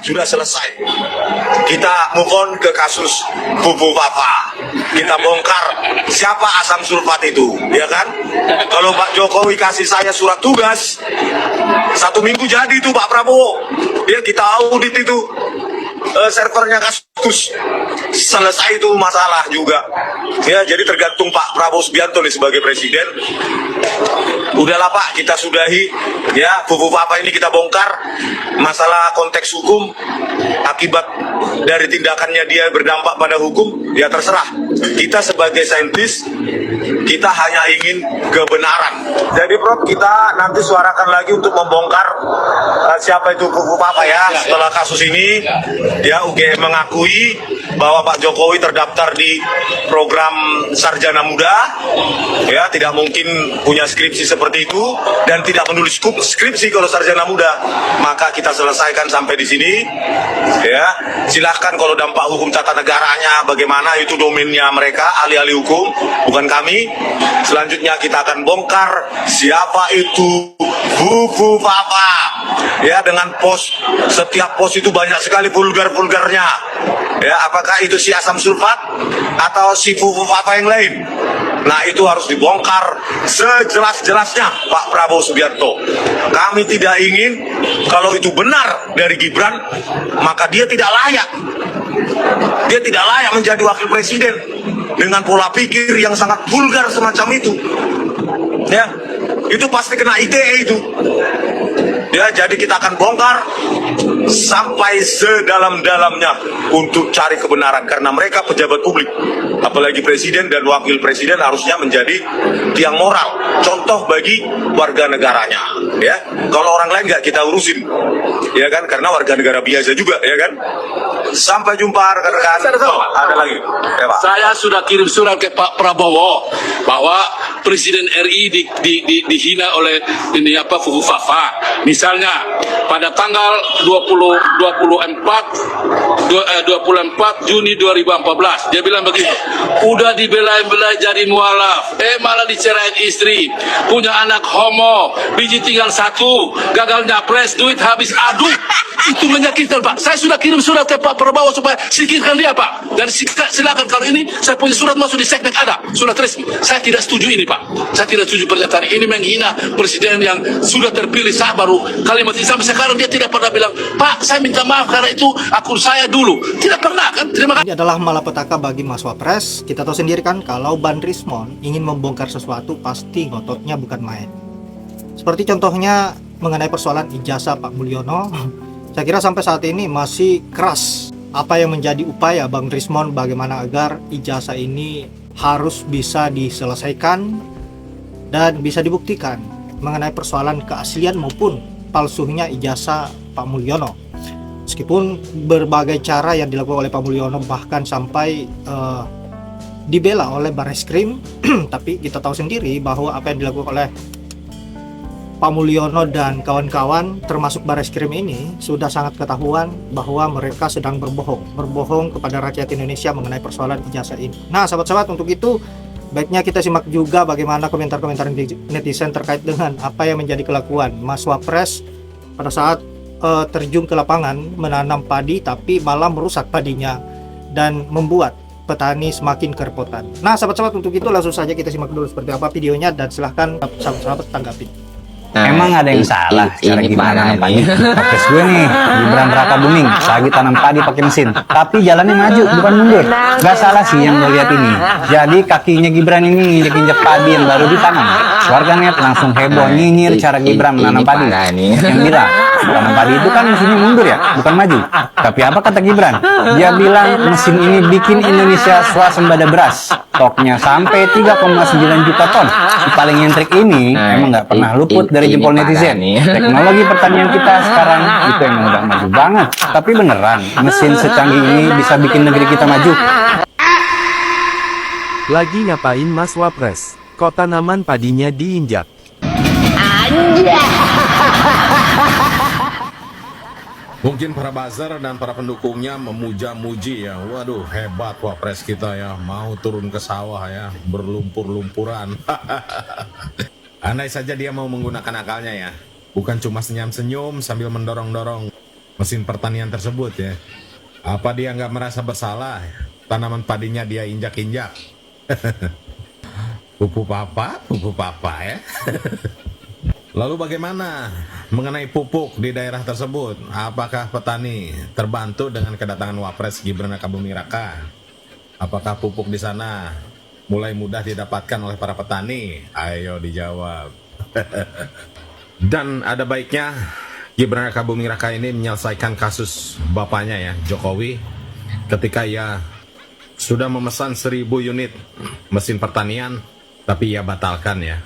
sudah selesai. Kita move on ke kasus Bubu Papa. Kita bongkar siapa asam sulfat itu, ya kan? Kalau Pak Jokowi kasih saya surat tugas, 1 minggu jadi itu Pak Prabowo. Ya kita audit itu servernya kasus, selesai itu masalah juga. Ya jadi tergantung Pak Prabowo Subianto nih sebagai presiden. Udahlah Pak, kita sudahi ya Bubu Papa ini, kita bongkar. Masalah konteks hukum akibat dari tindakannya dia berdampak pada hukum, ya terserah. Kita sebagai saintis, kita hanya ingin kebenaran. Jadi Prof, kita nanti suarakan lagi untuk membongkar siapa itu Bubu Papa ya. Setelah kasus ini ya UGM mengakui bahwa Pak Jokowi terdaftar di program Sarjana Muda, ya tidak mungkin punya skripsi seperti itu dan tidak menulis skripsi kalau Sarjana Muda. Maka kita selesaikan sampai di sini. Ya, silahkan kalau dampak hukum tata negaranya bagaimana, itu domainnya mereka, ahli-ahli hukum, bukan kami. Selanjutnya kita akan bongkar siapa itu Bubu Papa. Ya, dengan pos, setiap pos itu banyak sekali vulgar-vulgarnya. Ya, apakah itu si asam sulfat atau si Bubu Papa yang lain? Nah, itu harus dibongkar sejelas-jelasnya Pak Prabowo Subianto. Kami tidak ingin kalau itu benar dari Gibran, maka dia tidak layak. Dia tidak layak menjadi wakil presiden dengan pola pikir yang sangat vulgar semacam itu. Ya, itu pasti kena ITE itu. Ya, jadi kita akan bongkar sampai sedalam-dalamnya untuk cari kebenaran, karena mereka pejabat publik, apalagi presiden dan wakil presiden harusnya menjadi tiang moral, contoh bagi warga negaranya. Ya, kalau orang lain nggak kita urusin, ya kan, karena warga negara biasa juga, ya kan. Sampai jumpa rekan-rekan. Ada lagi, ya Pak. Saya sudah kirim surat ke Pak Prabowo bahwa Presiden RI dihina oleh ini apa Bubu Papa. Misalnya pada tanggal 24 Juni 2014 dia bilang begini, udah dibelai-belai jadi mualaf, malah dicerain istri, punya anak homo, biji tinggal 1, gagal nyapres, duit habis, aduh, itu menyakitkan Pak. Saya sudah kirim surat ke Pak Prabowo supaya singkirkan dia Pak, dan silakan kalau ini saya punya surat masuk di seknek, ada surat resmi. Saya tidak setuju ini Pak, saya tidak setuju pernyataan ini menghina presiden yang sudah terpilih. Saya baru kalimat ini sampai sekarang dia tidak pernah bilang, Pak saya minta maaf karena itu akun saya dulu, tidak pernah kan. Terima kasih. Ini adalah malapetaka bagi Mas Wapres. Kita tahu sendiri kan kalau Ban Rismon ingin membongkar sesuatu pasti ngototnya bukan main. Seperti contohnya mengenai persoalan ijazah Pak Mulyono. Saya kira sampai saat ini masih keras apa yang menjadi upaya Bang Rismon bagaimana agar ijazah ini harus bisa diselesaikan dan bisa dibuktikan mengenai persoalan keaslian maupun palsunya ijazah Pak Mulyono. Meskipun berbagai cara yang dilakukan oleh Pak Mulyono bahkan sampai dibela oleh Barreskrim, tapi kita tahu sendiri bahwa apa yang dilakukan oleh Pak Mulyono dan kawan-kawan termasuk Barreskrim ini sudah sangat ketahuan bahwa mereka sedang berbohong kepada rakyat Indonesia mengenai persoalan ijazah ini. Nah sahabat-sahabat, untuk itu baiknya kita simak juga bagaimana komentar-komentar netizen terkait dengan apa yang menjadi kelakuan Mas Wapres pada saat terjun ke lapangan menanam padi tapi malah merusak padinya dan membuat petani semakin kerepotan. Nah sahabat-sahabat, untuk itu langsung saja kita simak dulu seperti apa videonya dan silahkan sahabat-sahabat tanggapi. Emang ada yang salah cara gimana padi? Podcast gue nih, Gibran Raka Buming lagi tanam padi pakai mesin, tapi jalannya maju bukan mundur. Gak salah sih yang gue lihat ini. Jadi kakinya Gibran ini injek-injek padi yang baru ditanam. Warganet langsung heboh nyinyir cara Gibran menanam padi. Yang bilang tanam padi itu kan mesinnya mundur ya, bukan maju. Tapi apa kata Gibran? Dia bilang mesin ini bikin Indonesia swasembada beras. Stoknya sampai 3,9 juta ton. Si paling nyentrik ini emang nggak pernah luput dari jempol netizen. Teknologi pertanian kita sekarang itu emang udah maju banget. Tapi beneran mesin secanggih ini bisa bikin negeri kita maju. Lagi ngapain Mas Wapres? Kok tanaman padinya diinjak? Mungkin para buzzer dan para pendukungnya memuja-muji ya. Waduh, hebat Wapres kita ya. Mau turun ke sawah ya, berlumpur-lumpuran. Andai saja dia mau menggunakan akalnya ya. Bukan cuma senyum-senyum sambil mendorong-dorong. mesin pertanian tersebut ya. Apa dia nggak merasa bersalah? Tanaman padinya dia injak-injak. Pupuk papa ya. Lalu bagaimana mengenai pupuk di daerah tersebut? Apakah petani terbantu dengan kedatangan Wapres Gibran Rakabuming Raka? Apakah pupuk di sana mulai mudah didapatkan oleh para petani? Ayo dijawab. Dan ada baiknya Gibran Rakabuming Raka ini menyelesaikan kasus bapaknya ya, Jokowi, ketika ia sudah memesan 1000 unit mesin pertanian, tapi ia batalkan ya.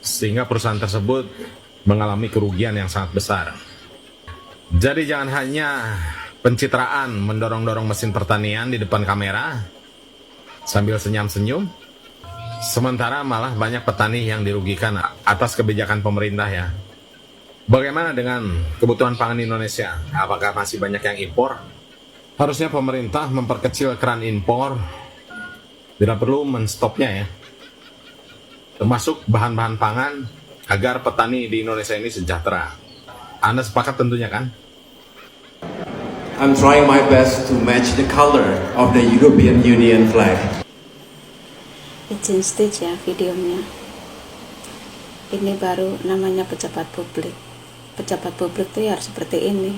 Sehingga perusahaan tersebut mengalami kerugian yang sangat besar. Jadi jangan hanya pencitraan mendorong-dorong mesin pertanian di depan kamera sambil senyum-senyum, sementara malah banyak petani yang dirugikan atas kebijakan pemerintah ya. Bagaimana dengan kebutuhan pangan Indonesia? Apakah masih banyak yang impor? Harusnya pemerintah memperkecil keran impor, tidak perlu menstopnya ya, termasuk bahan-bahan pangan, agar petani di Indonesia ini sejahtera. Anda sepakat tentunya kan? I'm trying my best to match the color of the European Union flag. Izin stage ya videonya. Ini baru namanya pejabat publik. Pejabat publik itu ya harus seperti ini.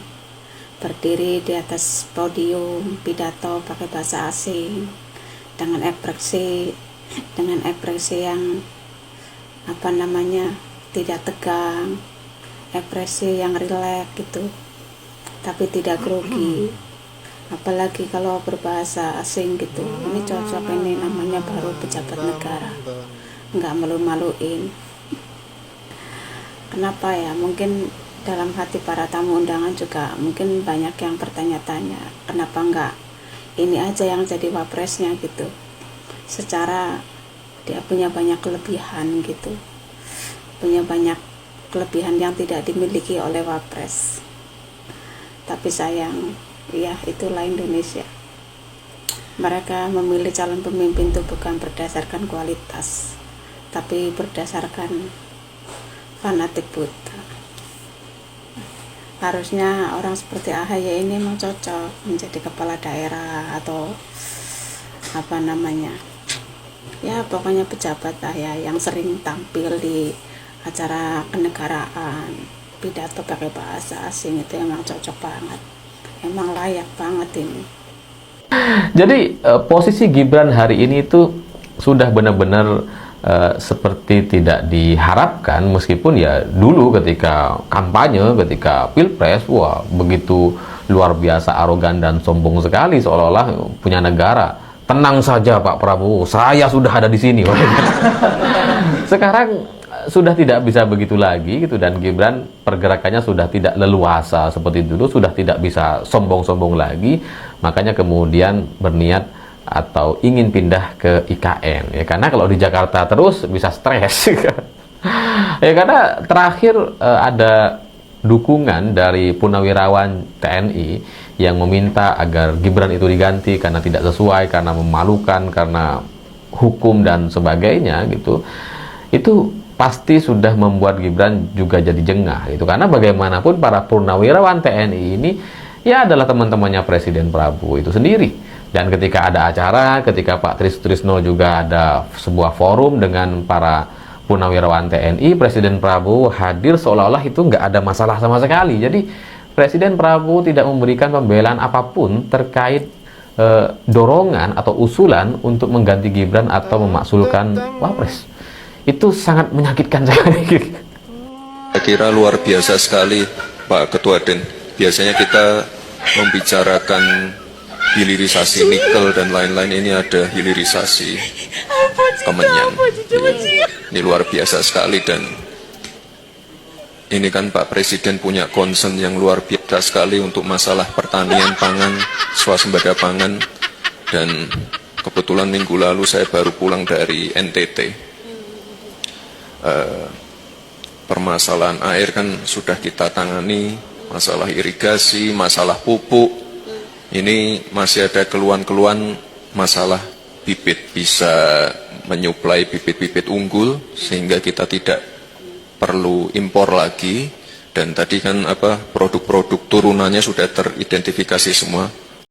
Berdiri di atas podium, pidato pakai bahasa asing, dengan ekspresi yang tidak tegang, ekspresi yang rileks gitu, tapi tidak grogi. Apalagi kalau berbahasa asing gitu, ini cocok, ini namanya baru pejabat negara, nggak malu-maluin. Kenapa ya? Mungkin dalam hati para tamu undangan juga mungkin banyak yang bertanya-tanya, kenapa nggak ini aja yang jadi wapresnya gitu. Secara dia punya banyak kelebihan gitu, punya banyak kelebihan yang tidak dimiliki oleh wapres. Tapi sayang, ya itulah Indonesia. Mereka memilih calon pemimpin itu bukan berdasarkan kualitas, tapi berdasarkan fanatik buta. Harusnya orang seperti AHY ini memang cocok menjadi kepala daerah atau ya pokoknya pejabat lah ya, yang sering tampil di acara kenegaraan, pidato pakai bahasa asing, itu emang cocok banget, emang layak banget ini. Jadi posisi Gibran hari ini itu sudah benar-benar seperti tidak diharapkan, meskipun ya dulu ketika kampanye, ketika pilpres, wah begitu luar biasa arogan dan sombong sekali, seolah-olah punya negara. Tenang saja Pak Prabowo, saya sudah ada di sini. Sekarang sudah tidak bisa begitu lagi gitu, dan Gibran pergerakannya sudah tidak leluasa seperti dulu, sudah tidak bisa sombong-sombong lagi. Makanya kemudian berniat atau ingin pindah ke IKN ya, karena kalau di Jakarta terus bisa stres. Ya karena terakhir ada dukungan dari Purnawirawan TNI yang meminta agar Gibran itu diganti karena tidak sesuai, karena memalukan, karena hukum dan sebagainya gitu. Itu pasti sudah membuat Gibran juga jadi jengah gitu, karena bagaimanapun para Purnawirawan TNI ini ya adalah teman-temannya Presiden Prabowo itu sendiri. Dan ketika ada acara, ketika Pak Trisno juga ada sebuah forum dengan para Purnawirawan TNI, Presiden Prabowo hadir seolah-olah itu nggak ada masalah sama sekali. Jadi Presiden Prabowo tidak memberikan pembelaan apapun terkait dorongan atau usulan untuk mengganti Gibran atau memaksulkan Wapres. Itu sangat menyakitkan sekali. Saya kira luar biasa sekali Pak Ketua Den. Biasanya kita membicarakan hilirisasi nikel dan lain-lain, ini ada hilirisasi Kemenyan. Ini luar biasa sekali, dan ini kan Pak Presiden punya concern yang luar biasa sekali untuk masalah pertanian pangan, swasembada pangan, dan kebetulan minggu lalu saya baru pulang dari NTT. Permasalahan air kan sudah kita tangani, masalah irigasi, masalah pupuk. Ini masih ada keluhan-keluhan masalah bibit, bisa menyuplai bibit-bibit unggul sehingga kita tidak perlu impor lagi. Dan tadi kan produk-produk turunannya sudah teridentifikasi semua.